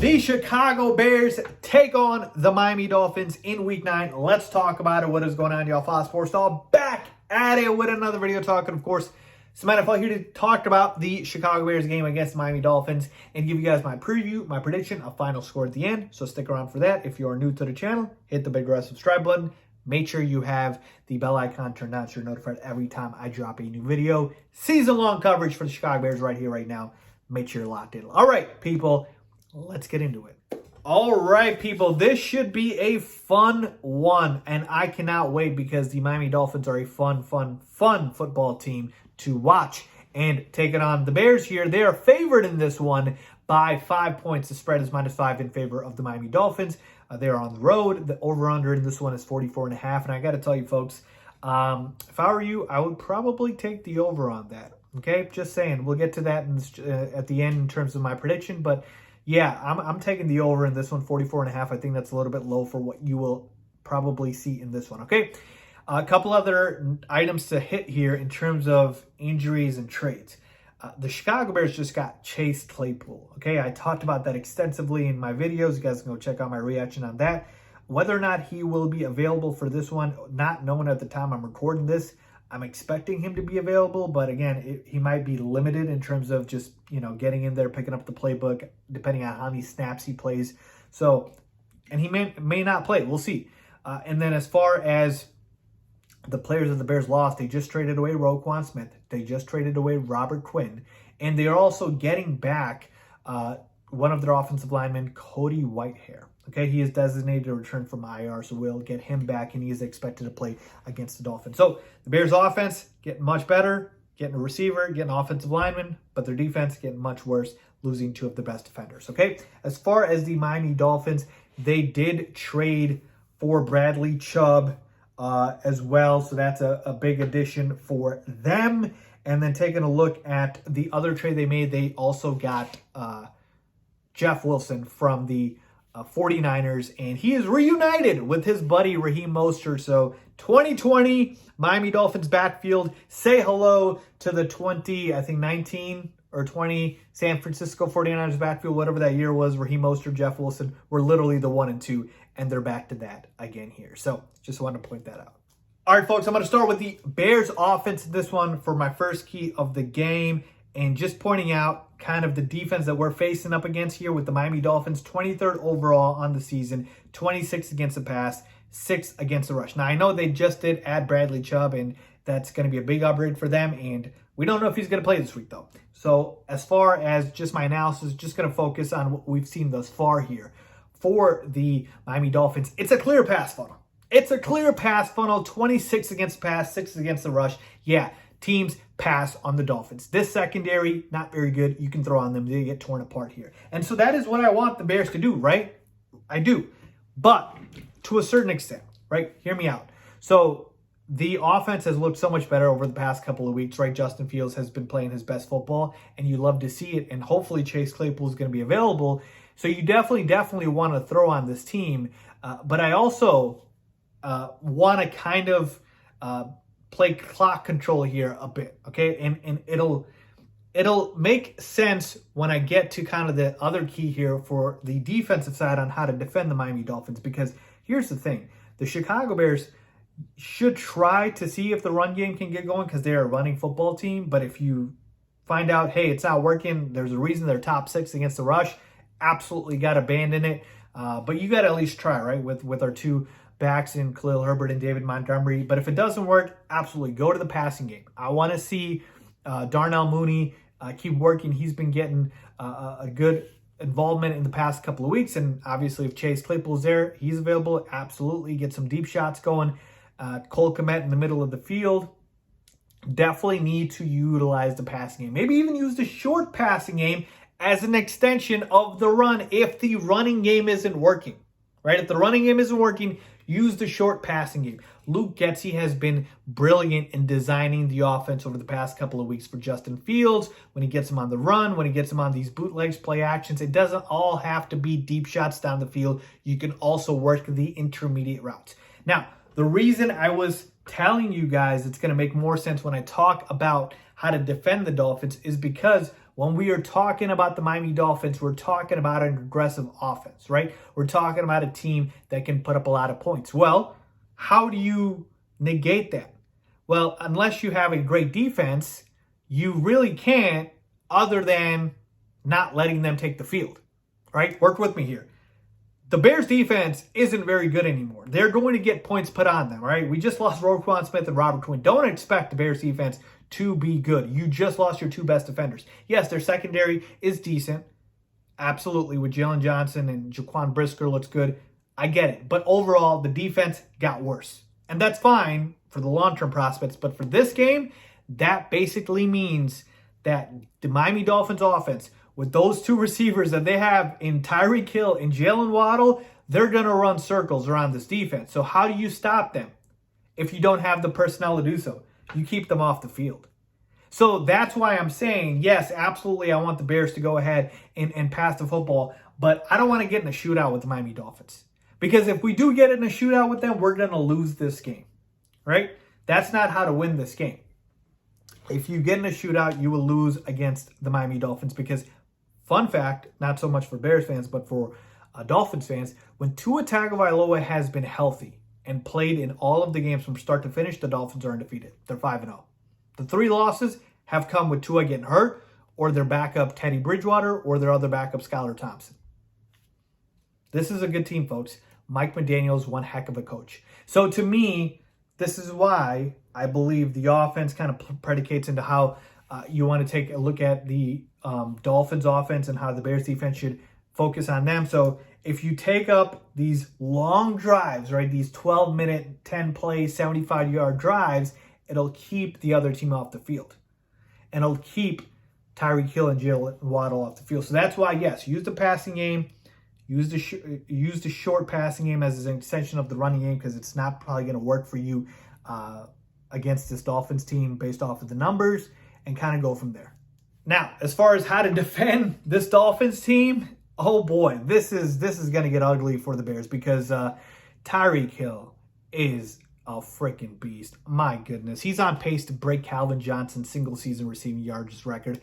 The Chicago Bears take on the Miami Dolphins in Week 9. Let's talk about it. What is going on, y'all? Faiz Sports all back at it with another video talking, of course, some NFL here to talk about the Chicago Bears game against the Miami Dolphins and give you guys my preview, my prediction, a final score at the end. So stick around for that. If you are new to the channel, hit the big red subscribe button. Make sure you have the bell icon turned on so you're notified every time I drop a new video. Season-long coverage for the Chicago Bears right here, right now. Make sure you're locked in. All right, people. Let's get into it. All right, people, this should be a fun one, and I cannot wait because the Miami Dolphins are a fun football team to watch. And taking on the Bears here, they are favored in this one by 5 points. The spread is -5 in favor of the Miami Dolphins. They are on the road. The over-under in this one is 44.5, and I got to tell you, folks, if I were you, I would probably take the over on that. Okay, just saying. We'll get to that at the end in terms of my prediction, but yeah, I'm taking the over in this one, 44.5. I think that's a little bit low for what you will probably see in this one, okay? A couple other items to hit here in terms of injuries and trades. The Chicago Bears just got Chase Claypool, okay? I talked about that extensively in my videos. You guys can go check out my reaction on that. Whether or not he will be available for this one, not knowing at the time I'm recording this, I'm expecting him to be available, but again, he might be limited in terms of just, getting in there, picking up the playbook, depending on how many snaps he plays. So, and he may not play. We'll see. And then as far as the players that the Bears lost, they just traded away Roquan Smith. They just traded away Robert Quinn. And they are also getting back one of their offensive linemen, Cody Whitehair. Okay, he is designated to return from IR, so we'll get him back, and he is expected to play against the Dolphins. So the Bears' offense getting much better, getting a receiver, getting an offensive lineman, but their defense getting much worse, losing two of the best defenders. Okay, as far as the Miami Dolphins, they did trade for Bradley Chubb as well, so that's a big addition for them. And then taking a look at the other trade they made, they also got Jeff Wilson from the 49ers, and he is reunited with his buddy Raheem Mostert. So 2020 Miami Dolphins backfield, say hello to the 19 or 20 San Francisco 49ers backfield, whatever that year was. Raheem Mostert, Jeff Wilson were literally the 1 and 2, and they're back to that again here. So just wanted to point that out. All right, folks, I'm going to start with the Bears offense in this one for my first key of the game. And just pointing out kind of the defense that we're facing up against here with the Miami Dolphins, 23rd overall on the season, 26th against the pass, 6th against the rush. Now, I know they just did add Bradley Chubb, and that's going to be a big upgrade for them. And we don't know if he's going to play this week, though. So as far as just my analysis, just going to focus on what we've seen thus far here. For the Miami Dolphins, it's a clear pass funnel. It's a clear pass funnel, 26 against the pass, 6 against the rush. Yeah, teams pass on the Dolphins. This secondary, not very good. You can throw on them. They get torn apart here. And so that is what I want the Bears to do, right? I do. But to a certain extent, right? Hear me out. So the offense has looked so much better over the past couple of weeks, right? Justin Fields has been playing his best football, and you love to see it. And hopefully Chase Claypool is going to be available. So you definitely want to throw on this team. But I also want to kind of play clock control here a bit, okay? And it'll make sense when I get to kind of the other key here for the defensive side on how to defend the Miami Dolphins, because here's the thing. The Chicago Bears should try to see if the run game can get going because they're a running football team, but if you find out, hey, it's not working, there's a reason they're top 6 against the rush, absolutely got to abandon it. But you got to at least try, right, with our two backs in Khalil Herbert and David Montgomery. But if it doesn't work, absolutely go to the passing game. I want to see Darnell Mooney keep working. He's been getting a good involvement in the past couple of weeks. And obviously if Chase Claypool's there, he's available. Absolutely get some deep shots going. Cole Kmet in the middle of the field. Definitely need to utilize the passing game. Maybe even use the short passing game as an extension of the run if the running game isn't working. Right? If the running game isn't working, use the short passing game. Luke Getsy has been brilliant in designing the offense over the past couple of weeks for Justin Fields. When he gets him on the run, when he gets him on these bootlegs, play actions, it doesn't all have to be deep shots down the field. You can also work the intermediate routes. Now, the reason I was telling you guys it's going to make more sense when I talk about how to defend the Dolphins is because when we are talking about the Miami Dolphins, we're talking about an aggressive offense, right? We're talking about a team that can put up a lot of points. Well, how do you negate that? Well, unless you have a great defense, you really can't, other than not letting them take the field, right? Work with me here. The Bears defense isn't very good anymore. They're going to get points put on them, right? We just lost Roquan Smith and Robert Quinn. Don't expect the Bears defense to be good. You just lost your two best defenders. Yes, their secondary is decent. Absolutely. With Jalen Johnson and Jaquan Brisker looks good. I get it. But overall, the defense got worse. And that's fine for the long-term prospects. But for this game, that basically means that the Miami Dolphins offense, with those two receivers that they have in Tyreek Hill and Jalen Waddle, they're going to run circles around this defense. So how do you stop them if you don't have the personnel to do so? You keep them off the field. So that's why I'm saying, yes, absolutely, I want the Bears to go ahead and pass the football, but I don't want to get in a shootout with the Miami Dolphins. Because if we do get in a shootout with them, we're going to lose this game, right? That's not how to win this game. If you get in a shootout, you will lose against the Miami Dolphins because, fun fact, not so much for Bears fans, but for Dolphins fans, when Tua Tagovailoa has been healthy and played in all of the games from start to finish, the Dolphins are undefeated. They're 5-0. The 3 losses have come with Tua getting hurt, or their backup Teddy Bridgewater, or their other backup Skylar Thompson. This is a good team, folks. Mike McDaniel's one heck of a coach. So to me, this is why I believe the offense kind of predicates into how you want to take a look at the Dolphins offense and how the Bears defense should focus on them. So if you take up these long drives, right, these 12-minute, 10-play, 75-yard drives, it'll keep the other team off the field. And it'll keep Tyreek Hill and Jalen Waddle off the field. So that's why, yes, use the passing game. Use the short passing game as an extension of the running game because it's not probably going to work for you against this Dolphins team based off of the numbers, and kind of go from there. Now, as far as how to defend this Dolphins team, oh boy, this is going to get ugly for the Bears because Tyreek Hill is a freaking beast. My goodness. He's on pace to break Calvin Johnson's single-season receiving yards record.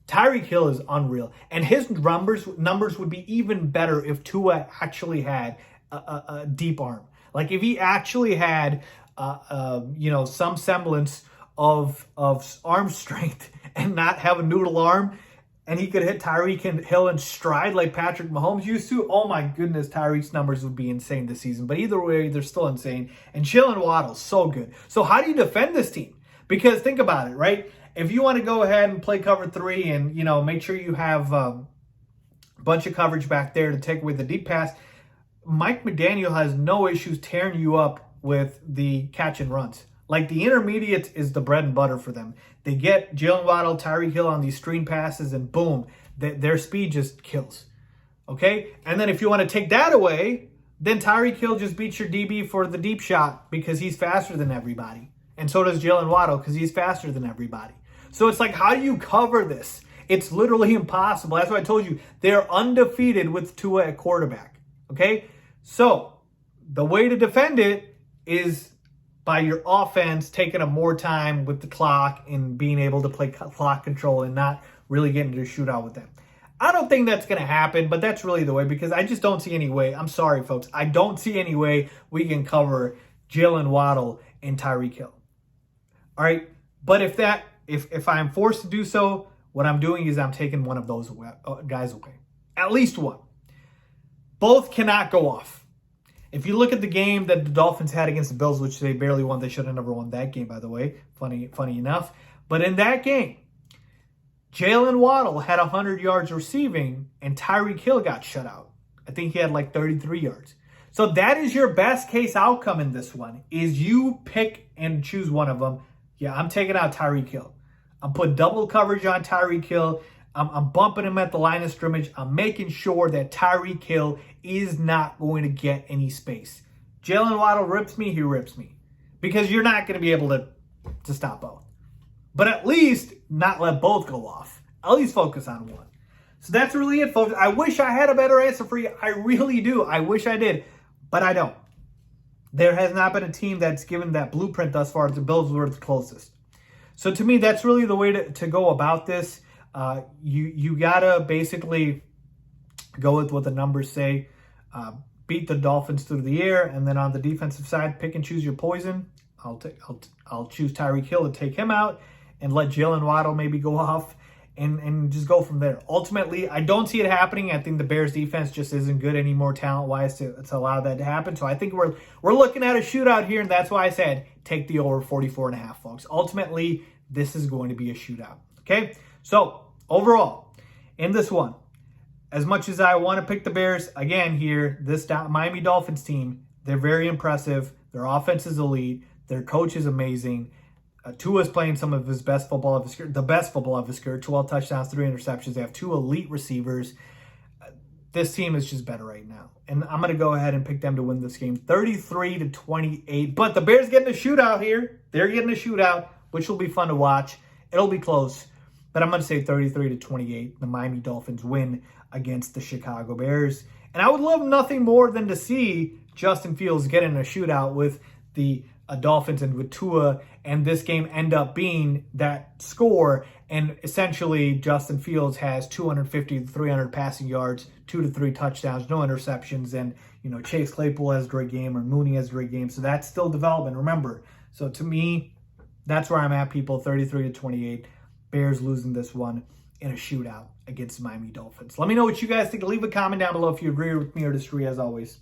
Tyreek Hill is unreal. And his numbers would be even better if Tua actually had a deep arm. Like if he actually had, some semblance of arm strength and not have a noodle arm, and he could hit Tyreek Hill in stride like Patrick Mahomes used to, oh my goodness, Tyreek's numbers would be insane this season. But either way, they're still insane. And Jalen Waddle's so good. So how do you defend this team? Because think about it, right? If you want to go ahead and play cover 3 and, make sure you have a bunch of coverage back there to take away the deep pass, Mike McDaniel has no issues tearing you up with the catch and runs. Like the intermediates is the bread and butter for them. They get Jalen Waddle, Tyreek Hill on these screen passes, and boom, their speed just kills. Okay? And then if you want to take that away, then Tyreek Hill just beats your DB for the deep shot because he's faster than everybody. And so does Jalen Waddle because he's faster than everybody. So it's like, how do you cover this? It's literally impossible. That's why I told you they're undefeated with Tua at quarterback. Okay? So the way to defend it is by your offense taking up more time with the clock and being able to play clock control and not really getting into a shootout with them. I don't think that's going to happen, but that's really the way because I just don't see any way. I'm sorry, folks. I don't see any way we can cover Jalen Waddle and Tyreek Hill. All right? But if I'm forced to do so, what I'm doing is I'm taking one of those guys away. At least one. Both cannot go off. If you look at the game that the Dolphins had against the Bills, which they barely won, they should have never won that game, by the way. Funny enough. But in that game, Jalen Waddle had 100 yards receiving, and Tyreek Hill got shut out. I think he had like 33 yards. So that is your best case outcome in this one, is you pick and choose one of them. Yeah, I'm taking out Tyreek Hill. I'm putting double coverage on Tyreek Hill. I'm bumping him at the line of scrimmage. I'm making sure that Tyreek Hill is not going to get any space. Jalen Waddle rips me, he rips me. Because you're not going to be able to stop both. But at least not let both go off. At least focus on one. So that's really it, folks. I wish I had a better answer for you. I really do. I wish I did. But I don't. There has not been a team that's given that blueprint thus far. The Bills were the closest. So to me, that's really the way to go about this. You gotta basically go with what the numbers say. Beat the Dolphins through the air, and then on the defensive side, pick and choose your poison. I'll choose Tyreek Hill to take him out and let Jalen Waddle maybe go off and just go from there. Ultimately, I don't see it happening. I think the Bears defense just isn't good anymore talent-wise to allow that to happen. So I think we're looking at a shootout here, and that's why I said take the over 44.5, folks. Ultimately, this is going to be a shootout. Okay? So overall, in this one, as much as I want to pick the Bears, again here, this Miami Dolphins team, they're very impressive. Their offense is elite. Their coach is amazing. Tua's playing some of his best football of his career, the best football of his career, 12 touchdowns, 3 interceptions. They have 2 elite receivers. This team is just better right now. And I'm going to go ahead and pick them to win this game 33-28. But the Bears getting a shootout here. They're getting a shootout, which will be fun to watch. It'll be close. But I'm going to say 33-28. The Miami Dolphins win against the Chicago Bears. And I would love nothing more than to see Justin Fields get in a shootout with the Dolphins and with Tua, and this game end up being that score, and essentially Justin Fields has 250 to 300 passing yards, 2 to 3 touchdowns, no interceptions, and Chase Claypool has a great game, or Mooney has a great game. So that's still development, remember. So to me, that's where I'm at, people. 33-28. Bears losing this one in a shootout against the Miami Dolphins. Let me know what you guys think. Leave a comment down below if you agree with me or disagree, as always.